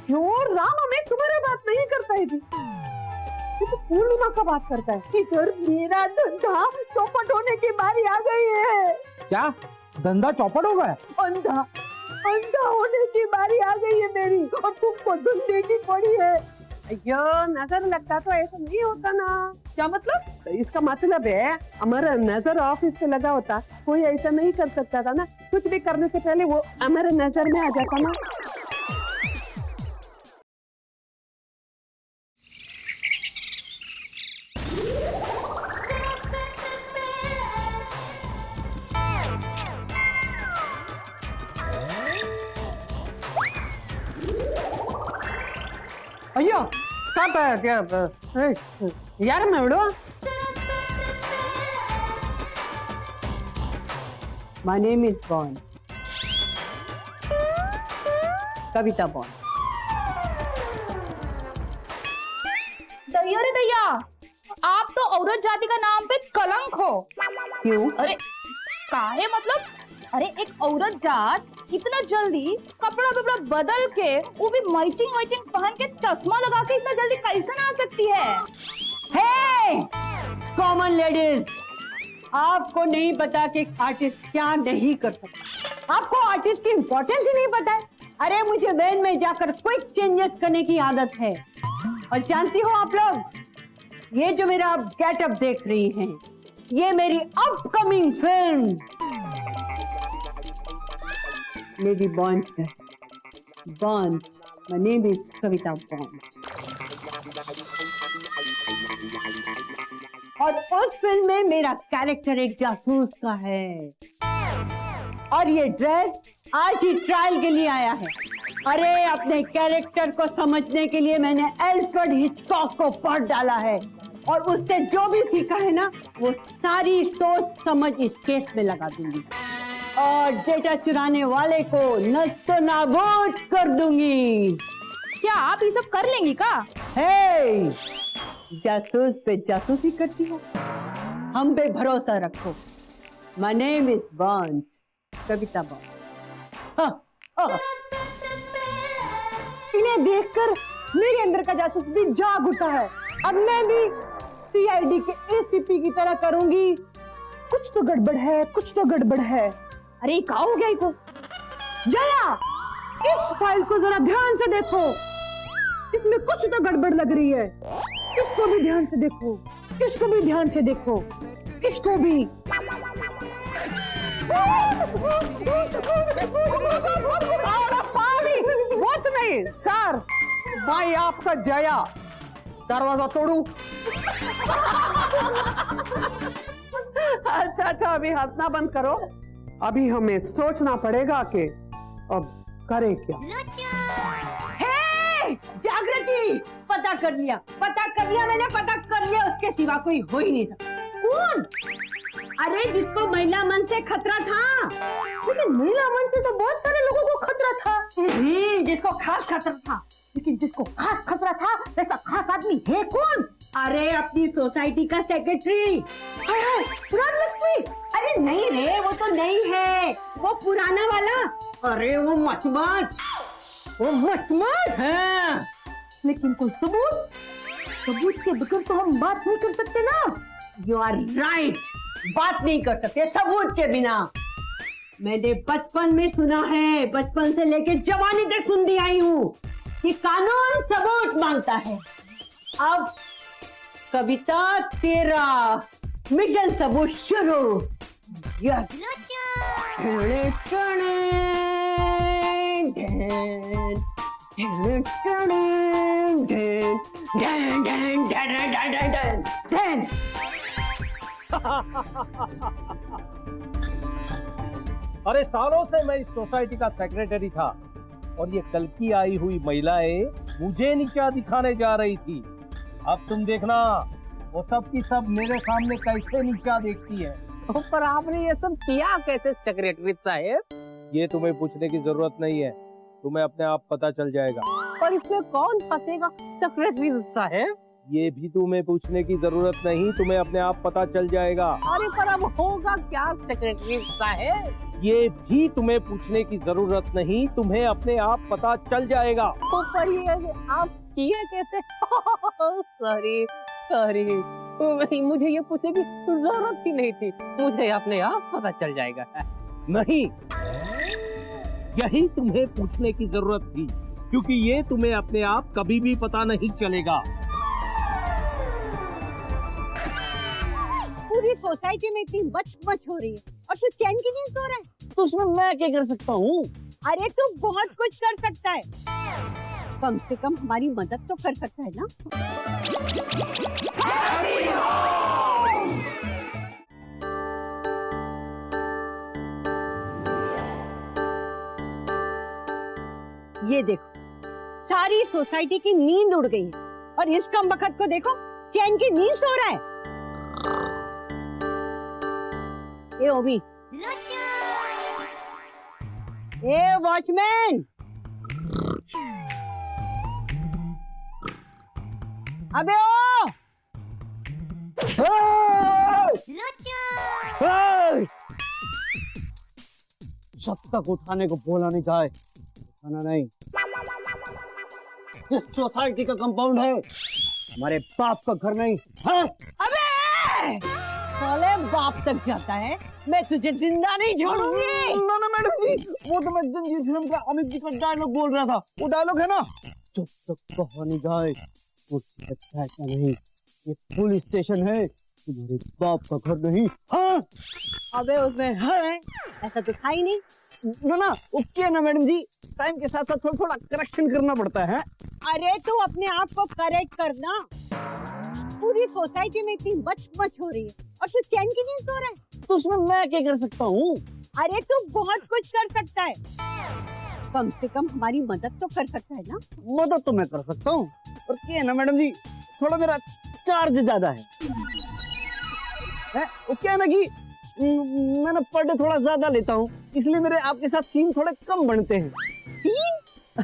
क्यों राम, मैं तुम्हारी बात नहीं करता है जी, ये तो पूर्णिमा का बात करता है। इधर मेरा धंधा चौपट होने की बारी आ गई है। क्या धंधा चौपट हो गया? अंधा अंधा होने की बारी आ गई है मेरी, और तुमको धुन देनी पड़ी है। अयो, नजर लगता तो ऐसा नहीं होता ना। क्या मतलब? इसका मतलब है हमारा नजर ऑफिस पे लगा होता, कोई ऐसा नहीं कर सकता था ना। कुछ भी करने से पहले वो हमारे नजर में आ जाता ना। अयो यार मेवड़ो, My name is Bond. Kavita bond. दैया रे दैया, आप तो औरत जाति का नाम पे कलंक हो। क्यों? अरे काहे मतलब? अरे एक औरत जात इतना जल्दी कपड़ा वपड़ा बदल के, वो भी मैचिंग पहन के, चश्मा लगा के इतना जल्दी कैसे ना आ सकती है? हे कॉमन लेडीज, आपको नहीं पता कि आर्टिस्ट क्या नहीं कर सकता। आपको आर्टिस्ट की इम्पोर्टेंस ही नहीं पता है। अरे मुझे वैन में जाकर क्विक चेंजेस करने की आदत है। और जानती हो आप लोग, ये जो मेरा आप गेटअप देख रही हैं, ये मेरी अपकमिंग फिल्म लेडी बॉन्ड है। Bond, my name is Kavita bond. और उस फिल्म में मेरा कैरेक्टर एक जासूस का है, और ये ड्रेस आज ही ट्रायल के लिए आया है। अरे अपने कैरेक्टर को समझने के लिए मैंने एल्फ्रेड हिचकॉक को पढ़ डाला है, और उससे जो भी सीखा है ना, वो सारी सोच समझ इस केस में लगा दूंगी, और डेटा चुराने वाले को नस्तो नाबूद कर दूंगी। क्या आप ये सब कर लेंगी का? हे, जासूस पे जासूसी करती हो? हम पे भरोसा रखो। My name is bond, Kavita bond. इन्हें देखकर मेरे अंदर का जासूस भी जाग उठा है। अब मैं भी सीआईडी के एसीपी की तरह करूंगी। कुछ तो गड़बड़ है, कुछ तो गड़बड़ है। अरे क्या हो गया इको? जया, इस फाइल को जरा ध्यान से देखो, इसमें कुछ तो गड़बड़ लग रही है। इसको भी ध्यान से देखो, इसको भी ध्यान से देखो, इसको भी। बहुत नहीं सर, भाई आपका जया। दरवाजा तोड़ू? अच्छा, अभी हंसना बंद करो। अभी हमें सोचना पड़ेगा कि अब करें क्या। हे जागृति, पता कर लिया मैंने, पता कर लिया। उसके सिवा कोई हो ही नहीं सकता। कौन? अरे जिसको महिला मन से खतरा था। लेकिन महिला मन से तो बहुत सारे लोगों को खतरा था। जिसको खास खतरा था, लेकिन जिसको खास खतरा था वैसा खास आदमी है कौन? अरे अपनी सोसाइटी का सेक्रेटरी राजलक्ष्मी। अरे नहीं रे, वो तो नहीं है, वो पुराना वाला। अरे वो मचमच है। लेकिन कोई सबूत के बगैर तो हम बात नहीं कर सकते ना। यू आर राइट, बात नहीं कर सकते सबूत के बिना। मैंने बचपन में सुना है, बचपन से लेके जवानी तक सुनती आई हूँ कि कानून सबूत मांगता है। अब कविता, तेरा मिशन सबूत शुरू। यस। अरे सालों से मैं इस सोसाइटी का सेक्रेटरी था, और ये कल की आई हुई महिलाएं मुझे नीचा दिखाने जा रही थी। अब तुम देखना, वो सब की सब मेरे सामने कैसे नीचा देखती है। पर आपने ये सब किया कैसे सेक्रेटरी साहब? ये तुम्हें पूछने की जरूरत नहीं है, तुम्हें अपने आप पता चल जाएगा। पर इसमें कौन फंसेगा सेक्रेटरी साहब? ये भी तुम्हें पूछने की जरूरत नहीं, तुम्हें अपने आप पता चल जाएगा। अरे पर अब होगा क्या सेक्रेटरी साहब? ये भी तुम्हें पूछने की जरूरत नहीं, तुम्हें अपने आप पता चल जाएगा। तो पर ये आप किए कैसे? सॉरी सॉरी, मुझे ये पूछने की जरूरत ही नहीं थी, मुझे अपने आप पता चल जाएगा। नहीं, यही तुम्हें पूछने की जरूरत थी, क्योंकि ये तुम्हें अपने आप कभी भी पता नहीं चलेगा। पूरी सोसाइटी में इतनी मच हो रही है और तू चैन की नींद सो रहा है। तो उसमें मैं क्या कर सकता हूँ? अरे तू बहुत कुछ कर सकता है, कम से कम हमारी मदद तो कर सकता है ना। ये देखो, सारी सोसाइटी की नींद उड़ गई है और इस कम बखत को देखो चैन की नींद सो रहा है। ए ओमी, ए वॉचमैन, अबे ओ! जब तक उठाने को बोला नहीं जाए, उठाना नहीं। ये सोसाइटी का कंपाउंड है, हमारे बाप का घर नहीं है। अबे! साले बाप तक जाता है, मैं तुझे जिंदा नहीं छोड़ूंगी। ना ना मैडम जी, वो तो मैं जंजीर फिल्म का अमित जी का डायलॉग बोल रहा था, वो डायलॉग है ना, जब तक कहा नहीं जाए कुछ ऐसा नहीं। ये पुलिस स्टेशन है, तुम्हारे बाप का घर नहीं। हाँ अबे उसमें है ऐसा तो था ही नहीं। ना ना, ओके ना मैडम जी, टाइम के साथ साथ थोड़ा थोड़ा करेक्शन करना पड़ता है। अरे तू अपने आप को करेक्ट करना। पूरी सोसाइटी में इतनी मच हो रही है और तू चैन की नींद सो रहा है। तो उसमें मैं क्या कर सकता हूँ? अरे तू बहुत कुछ कर सकता है, कम से कम हमारी मदद तो कर सकता है ना। मदद तो मैं कर सकता हूँ, और क्या है ना मैडम जी, थोड़ा मेरा चार्ज ज्यादा है। वो क्या है ना कि मैं ना पर डे थोड़ा ज्यादा लेता हूँ, इसलिए मेरे आपके साथ सीन थोड़े कम बनते हैं। सीन?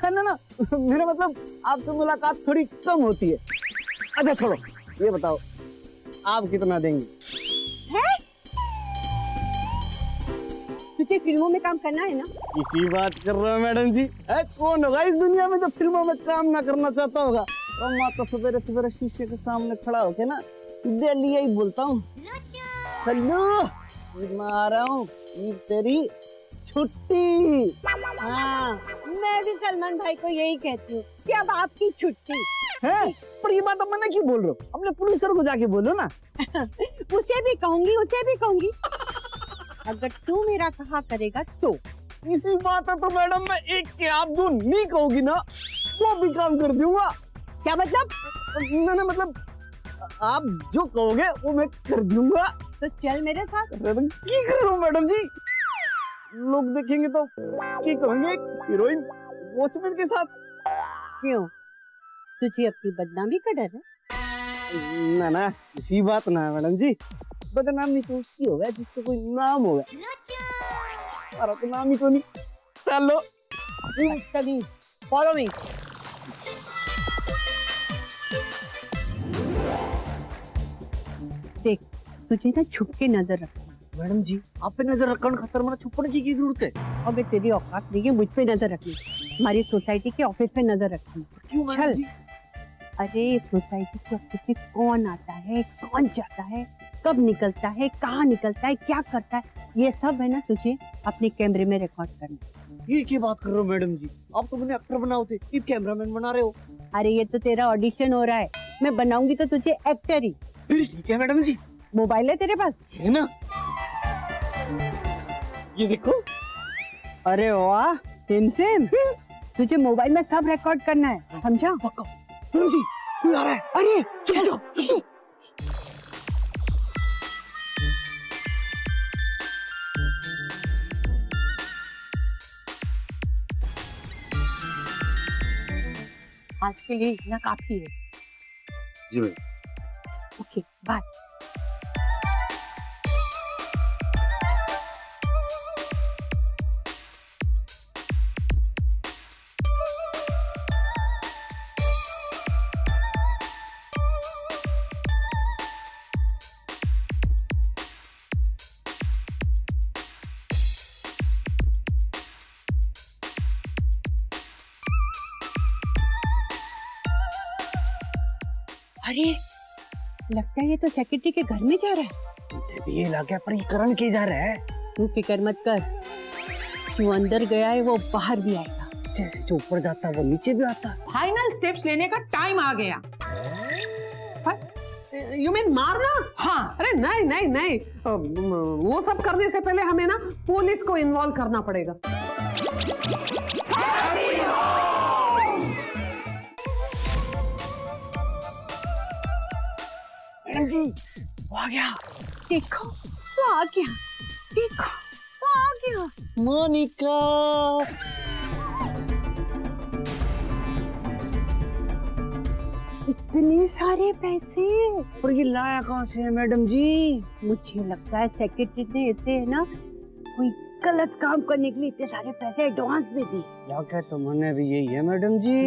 ना ना, मेरा मतलब आपसे मुलाकात थोड़ी कम होती है। अच्छा छोड़ो, ये बताओ आप कितना देंगे? है? तुझे फिल्मों में काम करना है ना? इसी बात कर रहे हो मैडम जी। कौन होगा इस दुनिया में जो फिल्मों में काम ना करना चाहता होगा? और मैं तो सवेरे सवेरे शीशे के सामने खड़ा होके ना डेली यही बोलता हूँ, हेलो मैं आ रहा हूँ, तेरी छुट्टी। हाँ, मैं भी सलमान भाई को यही कहती हूँ कि अब आपकी छुट्टी है। पर ये बात अब मैंने क्यों बोल रहा हूँ? अपने प्रोड्यूसर को जाके बोलो ना। उसे भी कहूंगी। अगर तू मेरा कहा करेगा तो। इसी बात है तो मैडम, मैं एक के आप जो नहीं कहोगी ना, वो भी काम कर दूंगा। क्या मतलब? ना मतलब आप जो कहोगे वो मैं कर दूंगा। तो चल मेरे साथ। की कर रहा हूँ मैडम जी, लोग देखेंगे तो की कहेंगे, हीरोइन वॉचमैन के साथ। क्यों, तुझे अपनी बदनामी का डर है? ना ना, इसी बात ना है मैडम जी, बदनामी तो उसकी होगा जिसको कोई नाम होगा, हमारा तो नाम ही तो नहीं। चलो तभी फॉलो मी। देख, तुझे ना छुप के नजर रख। मैडम जी, आप पे नजर रखने खातर मैंने छुपने की जरूरत है? अबे तेरी औकात नहीं है मुझ पे नजर रखनी, हमारी सोसाइटी के ऑफिस पे नजर रखनी। क्यों चल। मैडम जी? अरे सोसाइटी के ऑफिस में कौन आता है, कौन जाता है, कब निकलता है, कहाँ निकलता है, क्या करता है, ये सब है ना तुझे अपने कैमरे में रिकॉर्ड करना। ये क्या बात कर रहे हो मैडम जी? आप तो मुझे एक्टर बनाओ थे, ये कैमरामैन बना रहे हो। अरे ये तो तेरा ऑडिशन हो रहा है, मैं बनाऊंगी तो तुझे एक्टर ही। फिर ठीक है मैडम जी। मोबाइल है तेरे पास? है ना, ये देखो। अरे वाह, सेम तुझे मोबाइल में सब रिकॉर्ड करना है, समझा? पक्का। मैडम जी, कोई आ रहा है। अरे चलो। आज के लिए इतना काफी है। जी मैडम। Okay bye. अरे लगता है ये तो सेक्रेटरी के घर में जा रहा है। मुझे भी ये लगा पर ये करण के जा रहा है। तू फिक्र मत कर, जो अंदर गया है वो बाहर भी आएगा। जैसे जो ऊपर जाता है वो नीचे भी आता है। फाइनल स्टेप्स लेने का टाइम आ गया। यू मीन मारना? हाँ, अरे नहीं नहीं नहीं, वो सब करने से पहले हमें ना पुलिस को इन्वॉल्व करना पड़ेगा। मैडम जी वो आ गया। देखो वो आ गया, देखो वो आ गया। मोनिका इतने सारे पैसे और ये लाया कहाँ से है मैडम जी? मुझे लगता है सेक्रेटरी ने इसे है ना कोई गलत काम करने के लिए इतने सारे पैसे एडवांस में दी। लगा तो मैंने भी यही है मैडम जी।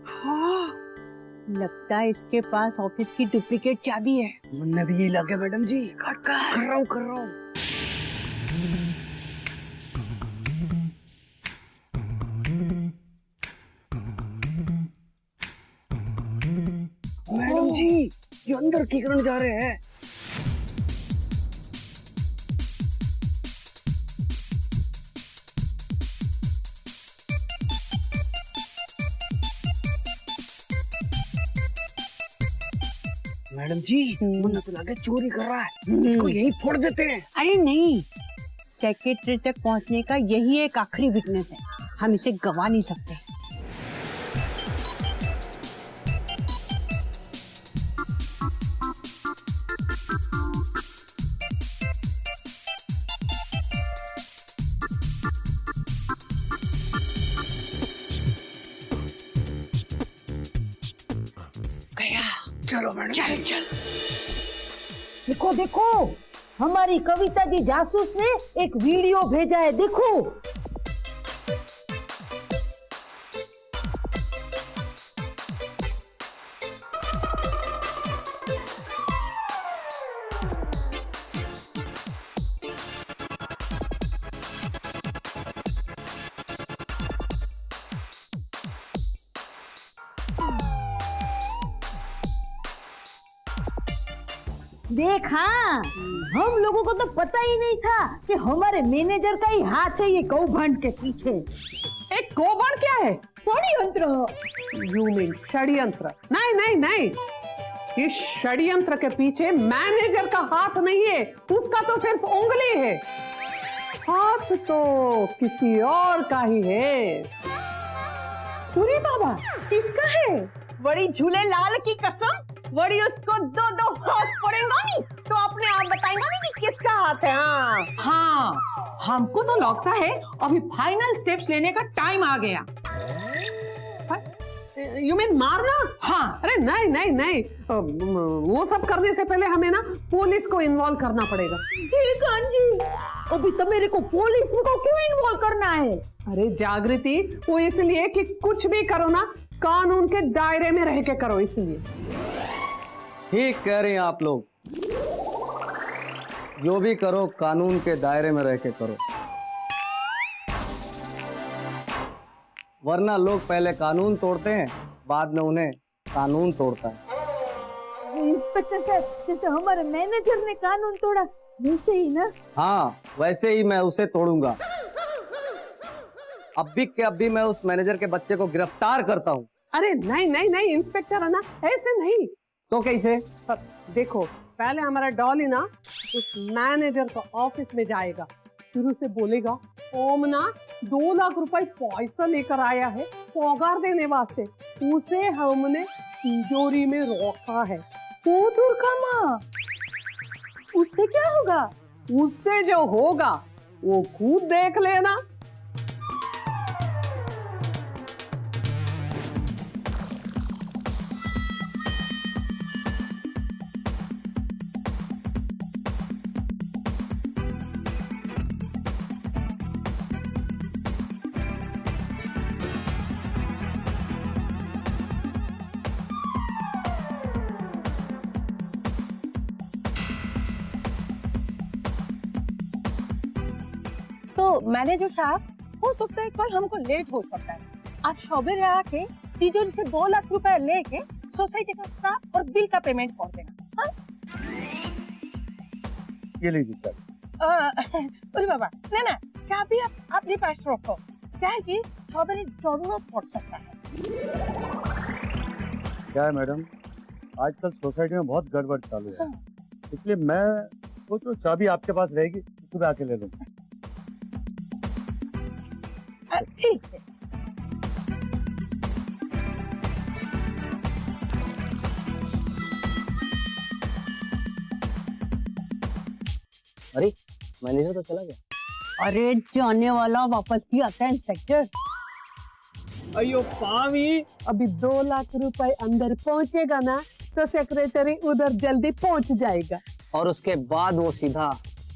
हाँ। लगता है इसके पास ऑफिस की डुप्लीकेट चाबी है। मैंने भी यही लगा मैडम जी। कर रहा हूँ। मैडम जी ये अंदर की करने जा रहे हैं। मैडम जी मुन्ना तो लगा चोरी कर रहा है, इसको यही फोड़ देते हैं। अरे नहीं, सेक्रेटरी तक पहुंचने का यही एक आखिरी विटनेस है, हम इसे गवा नहीं सकते। चलो मैडम चल। देखो देखो, हमारी कविता जी जासूस ने एक वीडियो भेजा है, देखो। देख, हाँ, हम लोगों को तो पता ही नहीं था कि हमारे मैनेजर का ही हाथ है ये कौभांड के पीछे। एक कौभांड क्या है? षड्यंत्र। यू मीन षड्यंत्र? नहीं नहीं नहीं, इस षड्यंत्र के पीछे मैनेजर का हाथ नहीं है, उसका तो सिर्फ उंगली है, हाथ तो किसी और का ही है। पूरी बाबा किसका है? बड़ी झूले लाल की कसम, बड़ी उसको दो दो हाथ पड़ेगा नहीं तो अपने आप बताएगा नहीं कि किसका हाथ है। हाँ हाँ, हमको तो लगता है अभी फाइनल स्टेप्स लेने का टाइम आ गया। यू मीन मारना? हाँ, अरे नहीं नहीं नहीं, वो सब करने से पहले हमें ना पुलिस को इन्वॉल्व करना पड़ेगा। कान जी, अभी तो मेरे को पुलिस को क्यों इन्वॉल्व करना है? अरे जागृति, वो इसलिए कि कुछ भी करो ना कानून के दायरे में रह के करो, इसलिए। ठीक कह रहे हैं आप लोग, जो भी करो कानून के दायरे में रह के करो, वरना लोग पहले कानून तोड़ते हैं, बाद में उन्हें कानून तोड़ता है। इंस्पेक्टर साहब, जैसे हमारे मैनेजर ने कानून तोड़ा वैसे ही ना? हाँ, वैसे ही मैं उसे तोड़ूंगा। अब भी मैं उस मैनेजर के बच्चे को गिरफ्तार करता हूँ। अरे नहीं नहीं नहीं इंस्पेक्टर, है ना, ऐसे नहीं। तो कैसे? देखो, पहले हमारा डॉली ना उस मैनेजर का ऑफिस में जाएगा, फिर उसे बोलेगा ओम ना 2 लाख रुपए पैसा लेकर आया है पगार देने वास्ते, उसे हमने तिजोरी में रखा है। वो दुर्गा माँ, उससे क्या होगा? उससे जो होगा वो खुद देख लेना। तो मैनेजर साहब, हो सकता है कल हमको लेट हो सकता है। आप सवेरे आके तिजोरी से 2 लाख रुपए लेके सोसाइटी का स्टाफ और बिल का पेमेंट कर देना। हाँ? ये लीजिए चाबी। अरे बाबा, ना चाबी आप अपने पास रखो, क्या है कि सवेरे जरूरत पड़ सकता है। क्या है मैडम, आजकल सोसाइटी में बहुत गड़बड़ चालू है, इसलिए मैं सोच रहा हूँ चाबी आपके पास रहेगी, सुबह आके ले लूँगा। ठीक है। अरे मैनेजर तो चला गया। अरे जाने वाला वापस ही आता है इंस्पेक्टर। अयो पावी, अभी 2 लाख रुपए अंदर पहुंचेगा ना तो सेक्रेटरी उधर जल्दी पहुंच जाएगा। और उसके बाद वो सीधा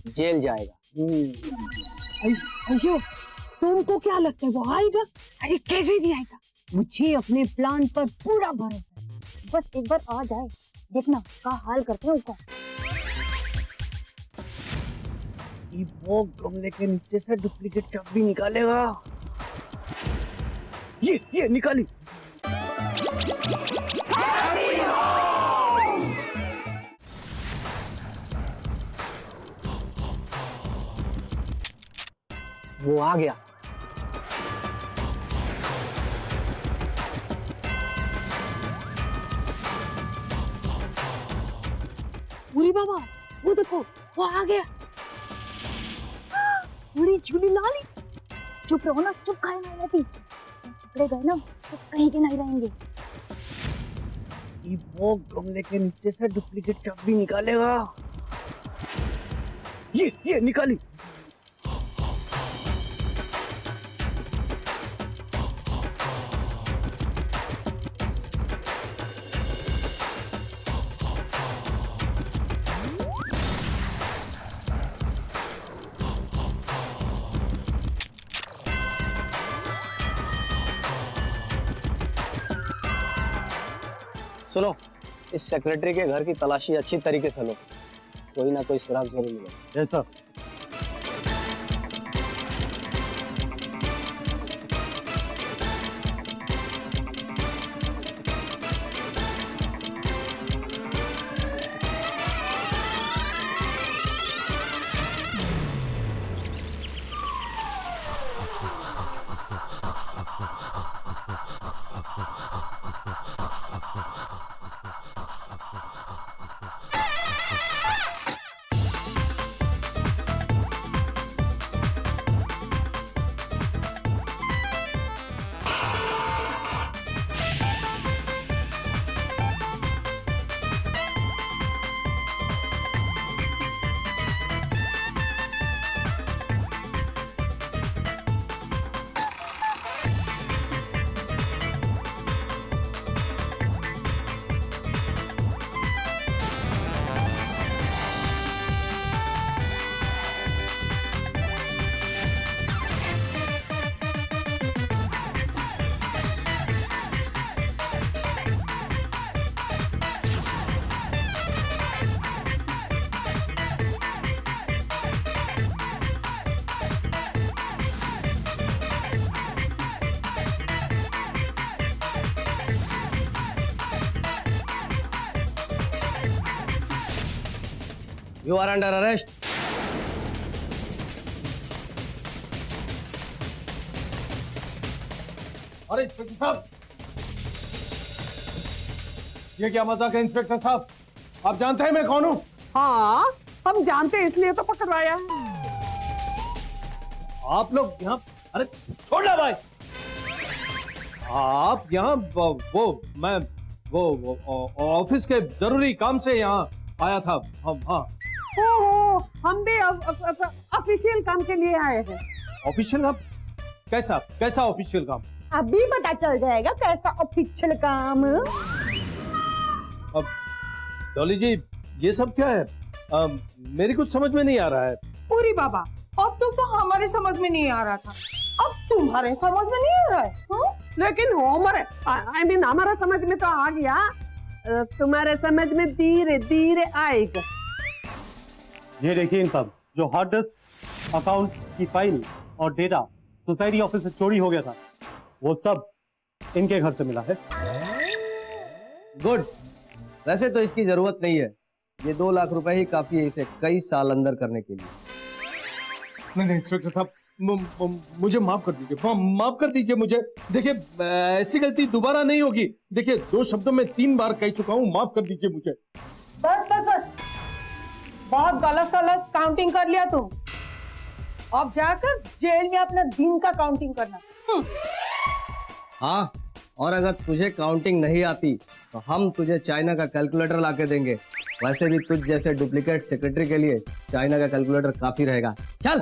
जेल जाएगा। अयो, तुमको क्या लगता है वो आएगा? अरे कैसे भी आएगा, मुझे अपने प्लान पर पूरा भरोसा है। बस एक बार आ जाए, देखना का हाल करते हैं उसका। वो गमले के नीचे से डुप्लीकेट चाबी निकालेगा। ये निकाली। वो आ गया। पूरी बाबा, वो देखो, वो आ गया। बड़ी झूली लाली, चुप रहो ना, चुप खाए ना रहती, पकड़े गए ना तो कहीं के नहीं रहेंगे। वो गमले के नीचे से डुप्लीकेट चाबी निकालेगा। ये निकाली। सुनो, इस सेक्रेटरी के घर की तलाशी अच्छी तरीके से लो, कोई ना कोई सुराग जरूर मिलेगा। जैसा You are under arrest. अरे इंस्पेक्टर साहब, ये क्या मजाक है इंस्पेक्टर साहब? आप जानते हैं मैं कौन हूँ? हाँ, हम जानते हैं इसलिए तो पकड़वाया है। आप लोग यहाँ, अरे छोड़ना भाई, आप यहाँ मैं ऑफिस के जरूरी काम से यहाँ आया था। हम हाँ ओहो, हम भी ऑफिशियल काम के लिए आए हैं। ऑफिशियल काम? कैसा ऑफिशियल काम? अभी पता चल जाएगा कैसा ऑफिशियल काम। अब डॉली जी, ये सब क्या है? मेरी कुछ समझ में नहीं आ रहा है। पूरी बाबा, अब तो हमारे समझ में नहीं आ रहा था, अब तुम्हारे समझ में नहीं आ रहा है। हाँ? लेकिन हमारे हमारा समझ में तो आ गया, तुम्हारे समझ में धीरे धीरे आएगा। ये देखिए इनकम, जो हॉट डिस्क अकाउंट की फाइल और डेटा सोसाइटी ऑफिस से चोरी हो गया था, वो सब इनके घर से मिला है। गुड। वैसे तो इसकी जरूरत नहीं है, ये 2 लाख रुपए ही काफी है इसे कई साल अंदर करने के लिए। नहीं इंस्पेक्टर साहब, मुझे माफ कर दीजिए, माफ कर दीजिए मुझे। देखिए ऐसी गलती दोबारा नहीं होगी। देखिए 2 शब्दों में 3 बार कह चुका हूँ, माफ कर दीजिए मुझे। बस बस बस, बहुत गलत सलत काउंटिंग कर लिया तुम। अब जाकर जेल में अपना दिन का काउंटिंग करना। हाँ, और अगर तुझे काउंटिंग नहीं आती तो हम तुझे चाइना का कैलकुलेटर लाके देंगे। वैसे भी तुझ जैसे डुप्लीकेट सेक्रेटरी के लिए चाइना का कैलकुलेटर काफी रहेगा। चल।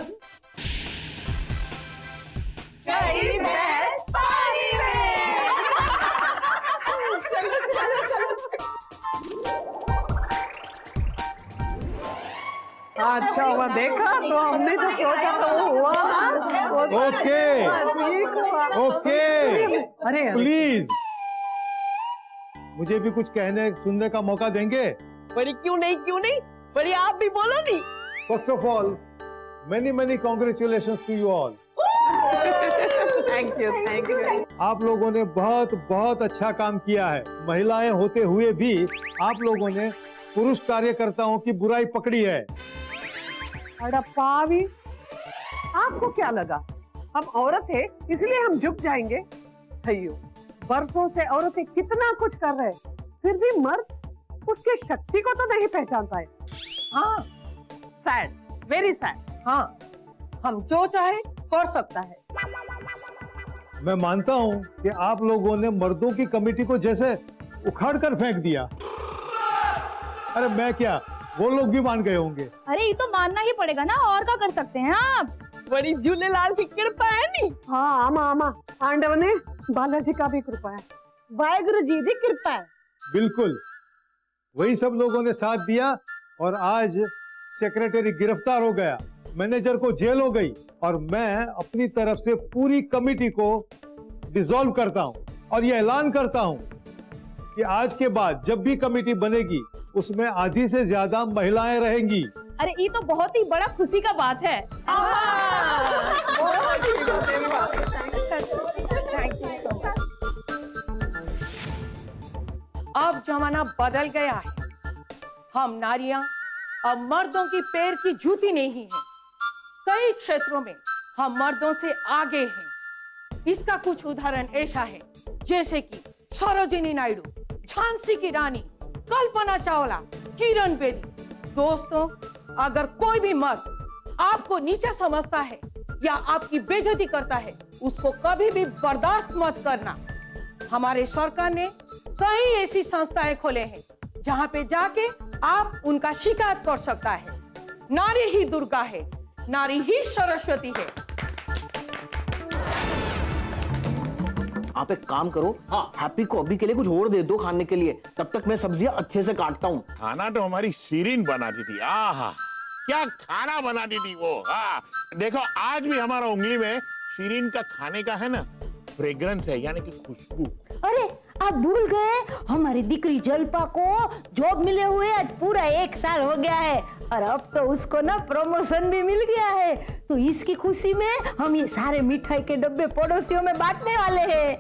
अच्छा हुआ, देखा तो हमने जो सोचा था वो हुआ ना। ओके ओके, अरे प्लीज मुझे भी कुछ कहने सुनने का मौका देंगे। बड़ी क्यों नहीं, बड़ी आप भी बोलो नहीं। First of all many congratulations to you all। Thank you. आप लोगों ने बहुत बहुत अच्छा काम किया है। महिलाएं होते हुए भी आप लोगों ने पुरुष कार्यकर्ताओं की बुराई पकड़ी है। अड़प्पा भी, आपको क्या लगा हम औरत है इसलिए हम झुक जाएंगे? थैयो, बरसों से औरतें कितना कुछ कर रहे हैं, फिर भी मर्द उसके शक्ति को तो नहीं पहचानता है। हाँ, सैड, वेरी सैड। हाँ, हम जो चाहे कर सकता है। मैं मानता हूं कि आप लोगों ने मर्दों की कमेटी को जैसे उखाड़ कर फेंक दिया। अरे मैं क्या, वो लोग भी मान गए होंगे। अरे ये तो मानना ही पड़ेगा ना, और क्या कर सकते हैं आप। बड़ी झूलेलाल की कृपा है नी। हाँ, आमा पांडव ने बालाजी का भी कृपा है, वाहेगुरु जी की कृपा है। बिल्कुल, वही सब लोगों ने साथ दिया और आज सेक्रेटरी गिरफ्तार हो गया, मैनेजर को जेल हो गई, और मैं अपनी तरफ से पूरी कमेटी को डिसॉल्व करता हूं और ये ऐलान करता हूं कि आज के बाद जब भी कमेटी बनेगी उसमें आधी से ज्यादा महिलाएं रहेंगी। अरे ये तो बहुत ही बड़ा खुशी का बात है। अब जमाना बदल गया है। हम नारियां अब मर्दों की पैर की जूती नहीं है। कई क्षेत्रों में हम मर्दों से आगे हैं। इसका कुछ उदाहरण ऐसा है जैसे कि सरोजिनी नायडू, झांसी की रानी, कल्पना चावला, किरण बेदी। दोस्तों, अगर कोई भी मर्द आपको नीचा समझता है या आपकी बेइज्जती करता है, उसको कभी भी बर्दाश्त मत करना। हमारे सरकार ने कई ऐसी संस्थाएं खोले हैं जहां पे जाके आप उनका शिकायत कर सकता है। नारी ही दुर्गा है, नारी ही सरस्वती है। आप एक काम करो, हाँ, हैप्पी को अभी के लिए कुछ और दे दो खाने के लिए, तब तक मैं सब्जियां अच्छे से काटता हूँ। खाना तो हमारी शीरीन बनाती थी। आहा, क्या खाना बनाती थी वो। हाँ, देखो आज भी हमारा उंगली में शीरीन का खाने का है ना फ्रेग्रेंस है, यानी कि खुशबू। अरे आप भूल गए, हमारी दिकरी जल्पा को जॉब मिले हुए आज पूरा 1 साल हो गया है, और अब तो उसको ना प्रमोशन भी मिल गया है। तो इसकी खुशी में हम ये सारे मिठाई के डब्बे पड़ोसियों में बांटने वाले हैं।